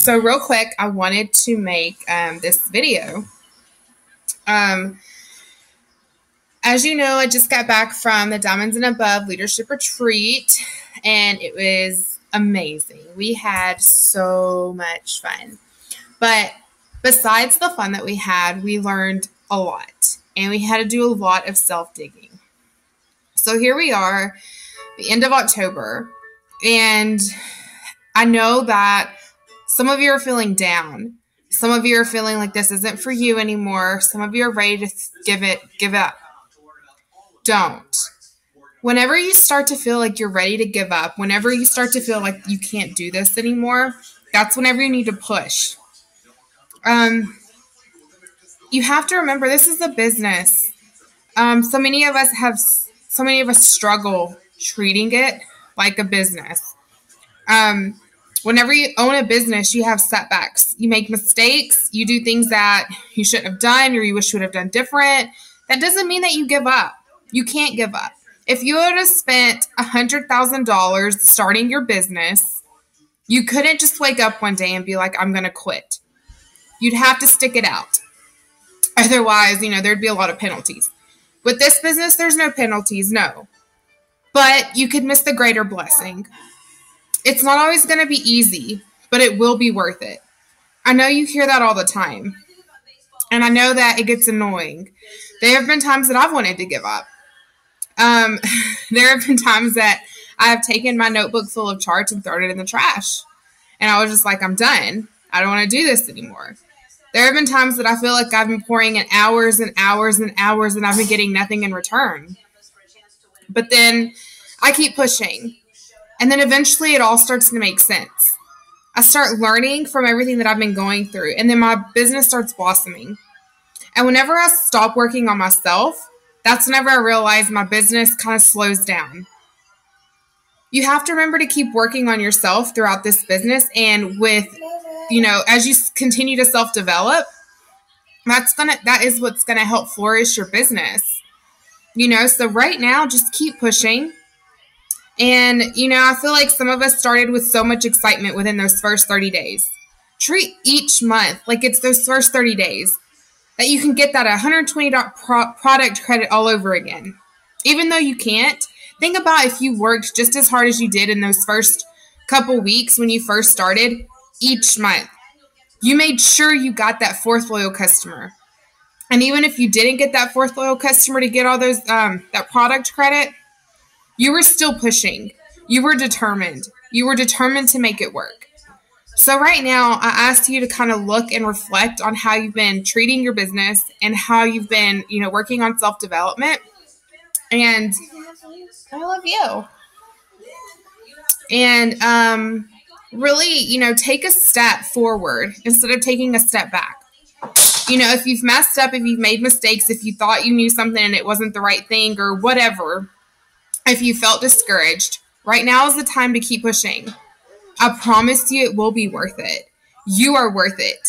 So real quick, I wanted to make this video. As you know, I just got back from the Diamonds and Above Leadership Retreat, and it was amazing. We had so much fun. But besides the fun that we had, we learned a lot, and we had to do a lot of self-digging. So here we are, the end of October, and I know that some of you are feeling down. Some of you are feeling like this isn't for you anymore. Some of you are ready to give up. Don't. Whenever you start to feel like you're ready to give up, whenever you start to feel like you can't do this anymore, that's whenever you need to push. You have to remember this is a business. So many of us struggle treating it like a business. Whenever you own a business, you have setbacks. You make mistakes. You do things that you shouldn't have done or you wish you would have done different. That doesn't mean that you give up. You can't give up. If you would have spent $100,000 starting your business, you couldn't just wake up one day and be like, I'm going to quit. You'd have to stick it out. Otherwise, there'd be a lot of penalties. With this business, there's no penalties, no. But you could miss the greater blessing. It's not always going to be easy, but it will be worth it. I know you hear that all the time. And I know that it gets annoying. There have been times that I've wanted to give up. There have been times that I have taken my notebook full of charts and thrown it in the trash. And I was just like, I'm done. I don't want to do this anymore. There have been times that I feel like I've been pouring in hours and hours and hours and I've been getting nothing in return. But then I keep pushing. And then eventually it all starts to make sense. I start learning from everything that I've been going through. And then my business starts blossoming. And whenever I stop working on myself, that's whenever I realize my business kind of slows down. You have to remember to keep working on yourself throughout this business. And with, as you continue to self-develop, that is what's going to help flourish your business. So right now, just keep pushing. And, I feel like some of us started with so much excitement within those first 30 days. Treat each month like it's those first 30 days that you can get that $120 product credit all over again. Even though you can't, think about if you worked just as hard as you did in those first couple weeks when you first started each month. You made sure you got that fourth loyal customer. And even if you didn't get that fourth loyal customer to get all those that product credit, you were still pushing. You were determined. You were determined to make it work. So right now, I asked you to kind of look and reflect on how you've been treating your business and how you've been, working on self-development. And I love you. And really, take a step forward instead of taking a step back. If you've messed up, if you've made mistakes, if you thought you knew something and it wasn't the right thing or whatever, if you felt discouraged, right now is the time to keep pushing. I promise you it will be worth it. You are worth it.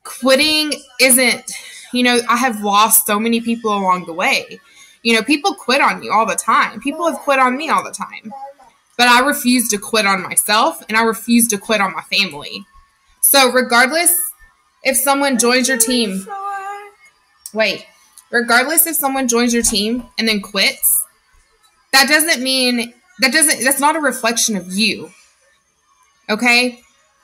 Quitting isn't, I have lost so many people along the way. People quit on you all the time. People have quit on me all the time. But I refuse to quit on myself and I refuse to quit on my family. So regardless if someone joins your team, regardless if someone joins your team and then quits, that's not a reflection of you. Okay?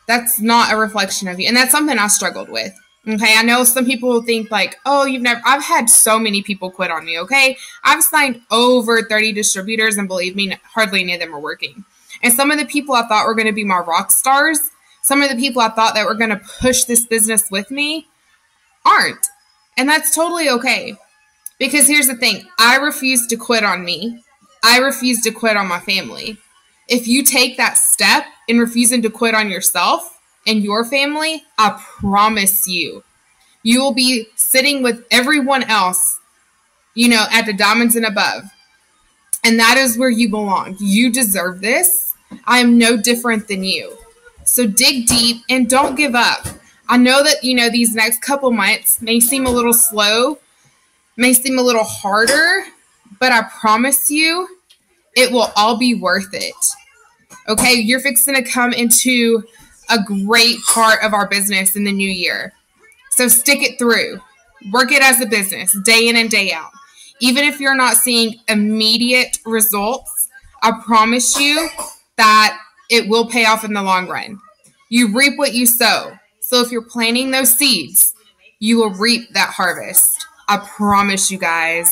That's not a reflection of you. And that's something I struggled with. Okay? I know some people will think like, oh, I've had so many people quit on me. Okay? I've signed over 30 distributors and believe me, hardly any of them are working. And some of the people I thought were going to be my rock stars, some of the people I thought that were going to push this business with me aren't. And that's totally okay. Because here's the thing. I refuse to quit on me. I refuse to quit on my family. If you take that step in refusing to quit on yourself and your family, I promise you will be sitting with everyone else, at the Diamonds and Above. And that is where you belong. You deserve this. I am no different than you. So dig deep and don't give up. I know that, these next couple months may seem a little slow, may seem a little harder, but I promise you it will all be worth it. Okay, you're fixing to come into a great part of our business in the new year. So stick it through. Work it as a business, day in and day out. Even if you're not seeing immediate results, I promise you that it will pay off in the long run. You reap what you sow. So if you're planting those seeds, you will reap that harvest. I promise you guys.